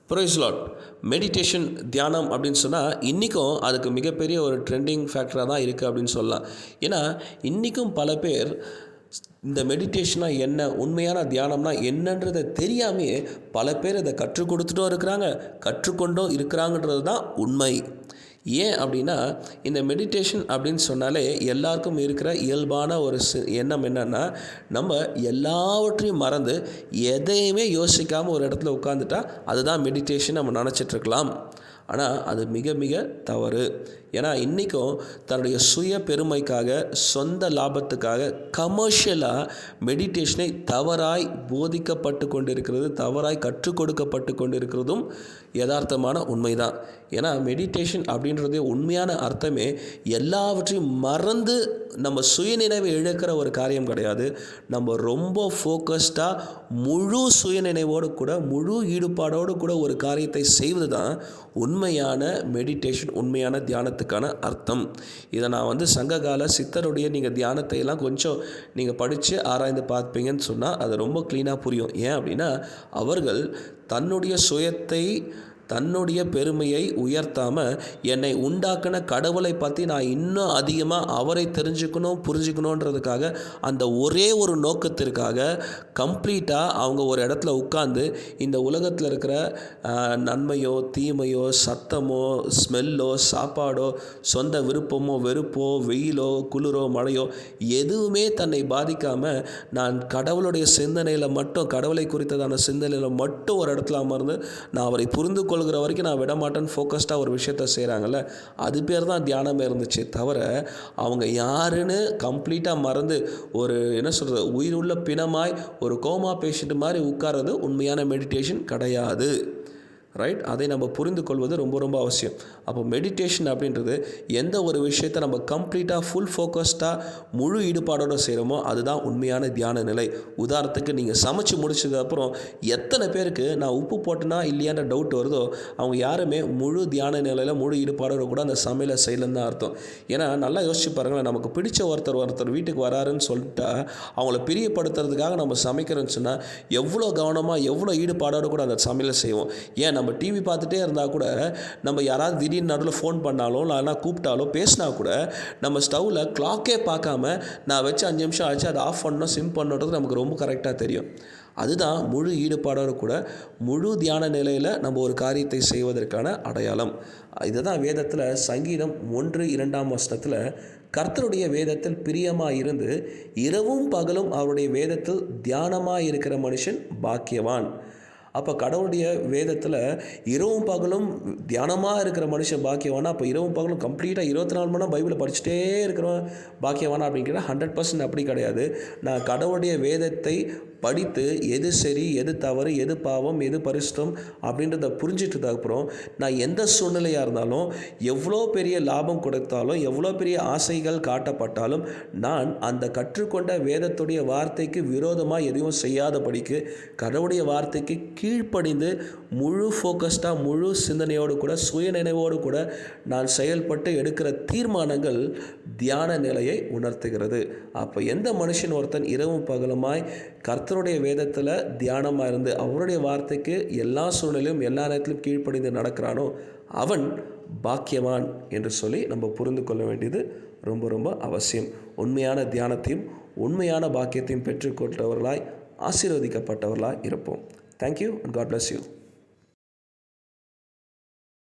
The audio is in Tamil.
Price Lord. மெடிடேஷன், தியானம் அப்படின்னு சொன்னால் இன்றைக்கும் அதுக்கு மிகப்பெரிய ஒரு ட்ரெண்டிங் ஃபேக்டராக தான் இருக்குது அப்படின்னு சொல்லலாம். ஏன்னா இன்றைக்கும் பல பேர் இந்த மெடிடேஷனாக என்ன, உண்மையான தியானம்னா என்னன்றதை தெரியாமையே பல பேர் இதை கற்றுக் கொடுத்துட்டும் இருக்கிறாங்க, கற்றுக்கொண்டும் இருக்கிறாங்கன்றது தான் உண்மை. ஏன் அப்படின்னா, இந்த மெடிடேஷன் அப்படின்னு சொன்னாலே எல்லாருக்கும் இருக்கிற இயல்பான ஒரு எண்ணம் என்னென்னா, நம்ம எல்லாவற்றையும் மறந்து எதையுமே யோசிக்காமல் ஒரு இடத்துல உட்காந்துட்டா அதுதான் மெடிடேஷன் நம்ம நினச்சிட்ருக்கலாம். ஆனால் அது மிக மிக தவறு. ஏன்னா இன்றைக்கும் தன்னுடைய சுய பெருமைக்காக, சொந்த லாபத்துக்காக கமர்ஷியலாக மெடிடேஷனை தவறாய் போதிக்கப்பட்டு கொண்டிருக்கிறது, தவறாய் கற்றுக் கொடுக்கப்பட்டு கொண்டிருக்கிறதும் யதார்த்தமான உண்மைதான். ஏன்னா மெடிடேஷன் அப்படின்றது உண்மையான அர்த்தமே எல்லாவற்றையும் மறந்து நம்ம சுயநினைவை இழக்கிற ஒரு காரியம் கிடையாது. நம்ம ரொம்ப ஃபோக்கஸ்டாக முழு சுயநினைவோடு கூட, முழு ஈடுபாடோடு கூட ஒரு காரியத்தை செய்வது தான் உண்மையான மெடிடேஷன், உண்மையான தியானத்துக்கான அர்த்தம். இதை நான் சங்ககால சித்தருடைய நீங்கள் தியானத்தை எல்லாம் கொஞ்சம் நீங்கள் படித்து ஆராய்ந்து பார்ப்பீங்கன்னு சொன்னால் அது ரொம்ப க்ளீனாக புரியும். ஏன் அப்படின்னா, அவர்கள் தன்னுடைய சுயத்தை, தன்னுடைய பெருமையை உயர்த்தாமல் என்னை உண்டாக்கின கடவுளை பற்றி நான் இன்னும் அதிகமாக அவரை தெரிஞ்சுக்கணும், புரிஞ்சுக்கணுன்றதுக்காக, அந்த ஒரே ஒரு நோக்கத்திற்காக கம்ப்ளீட்டாக அவங்க ஒரு இடத்துல உட்கார்ந்து இந்த உலகத்தில் இருக்கிற நன்மையோ தீமையோ, சத்தமோ ஸ்மெல்லோ, சாப்பாடோ, சொந்த விருப்பமோ வெறுப்போ, வெயிலோ குளிரோ மழையோ எதுவுமே தன்னை பாதிக்காமல் நான் கடவுளுடைய சிந்தனையில் மட்டும், கடவுளை குறித்ததான சிந்தனையில் மட்டும் ஒரு இடத்துல அமர்ந்து நான் அவரை புரிந்து கொள்கிற வரைக்கும் நான் விடமாட்டேன்னு ஃபோக்கஸ்டாக ஒரு விஷயத்தை செய்கிறாங்கல்ல, அது பேர் தான் தியானமே இருந்துச்சு. தவிர அவங்க யாருன்னு கம்ப்ளீட்டாக மறந்து ஒரு என்ன சொல்கிறது, உயிருள்ள பிணமாய் ஒரு கோமா பேஷண்ட் மாதிரி உட்கார்றது உண்மையான மெடிடேஷன் கிடையாது. ரைட்? அதை நம்ம புரிந்து கொள்வது ரொம்ப ரொம்ப அவசியம். அப்போ மெடிடேஷன் அப்படின்றது எந்த ஒரு விஷயத்தை நம்ம கம்ப்ளீட்டாக ஃபுல் ஃபோக்கஸ்டாக முழு ஈடுபாடோடு செய்கிறோமோ அதுதான் உண்மையான தியான நிலை. உதாரணத்துக்கு நீங்கள் சமைச்சு முடிச்சதுக்கப்புறம் எத்தனை பேருக்கு நான் உப்பு போட்டேனா இல்லையான்ற டவுட் வருதோ அவங்க யாருமே முழு தியான நிலையில் முழு ஈடுபாடோடு கூட அந்த சமையலை செய்யலன்னு தான் அர்த்தம். ஏன்னா நல்லா யோசிச்சு பாருங்களேன், நமக்கு பிடிச்ச ஒருத்தர் வீட்டுக்கு வராருன்னு சொல்லிட்டா அவங்கள பிரியப்படுத்துறதுக்காக நம்ம சமைக்கிறோன்னு சொன்னால் எவ்வளோ கவனமாக, எவ்வளோ ஈடுபாடோடு கூட அந்த சமையலை செய்வோம். ஏன் நம்ம டிவி பார்த்துட்டே இருந்தால் கூட, நம்ம யாராவது திடீர்னு நடுவில் ஃபோன் பண்ணாலும் இல்லைனா கூப்பிட்டாலும் பேசினா கூட நம்ம ஸ்டவ்வில் கிளாக்கே பார்க்காம நான் வச்சு 5 நிமிஷம் ஆச்சு அதை ஆஃப் பண்ணணும், சிம் பண்ணுறது நமக்கு ரொம்ப கரெக்டாக தெரியும். அதுதான் முழு ஈடுபாடோடு கூட முழு தியான நிலையில் நம்ம ஒரு காரியத்தை செய்வதற்கான அடையாளம். இதை தான் வேதத்தில் சங்கீதம் 1:2 கர்த்தருடைய வேதத்தில் பிரியமாக இருந்து இரவும் பகலும் அவருடைய வேதத்தில் தியானமாக இருக்கிற மனுஷன் பாக்கியவான். அப்போ கடவுளுடைய வேதத்தில் இரவும் பகலும் தியானமாக இருக்கிற மனுஷன் பாக்கியவானா? அப்போ இரவும் பகலும் கம்ப்ளீட்டாக 24 மணி நேரம் பைபிளை படிச்சுட்டே இருக்கிறவன் பாக்கியவானா அப்படிங்கிற 100% அப்படி கிடையாது. நான் கடவுளுடைய வேதத்தை படித்து எது சரி, எது தவறு, எது பாவம், எது பரிசுத்தம் அப்படின்றத புரிஞ்சிட்டதுக்கப்புறம் நான் எந்த சூழ்நிலையாக இருந்தாலும், எவ்வளோ பெரிய லாபம் கொடுத்தாலும், எவ்வளோ பெரிய ஆசைகள் காட்டப்பட்டாலும் நான் அந்த கற்றுக்கொண்ட வேதத்துடைய வார்த்தைக்கு விரோதமாக எதுவும் செய்யாதபடிக்கு கடவுளுடைய வார்த்தைக்கு கீழ்ப்படிந்து முழு ஃபோக்கஸ்டாக, முழு சிந்தனையோடு கூட, சுயநினைவோடு கூட நான் செயல்பட்டு எடுக்கிற தீர்மானங்கள் தியான நிலையை உணர்த்துகிறது. அப்போ எந்த மனுஷன் ஒருத்தன் இரவும் பகலுமாய் கர்த்தருடைய வேதத்தில் தியானமாக இருந்து அவருடைய வார்த்தைக்கு எல்லா சூழ்நிலையும் எல்லா நேரத்திலும் கீழ்ப்படிந்து நடக்கிறானோ அவன் பாக்கியவான் என்று சொல்லி நம்ம புரிந்து கொள்ள வேண்டியது ரொம்ப ரொம்ப அவசியம். உண்மையான தியானத்தையும் உண்மையான பாக்கியத்தையும் பெற்றுக்கொண்டவர்களாய், ஆசீர்வதிக்கப்பட்டவர்களாய் இருப்போம். Thank you and God bless you.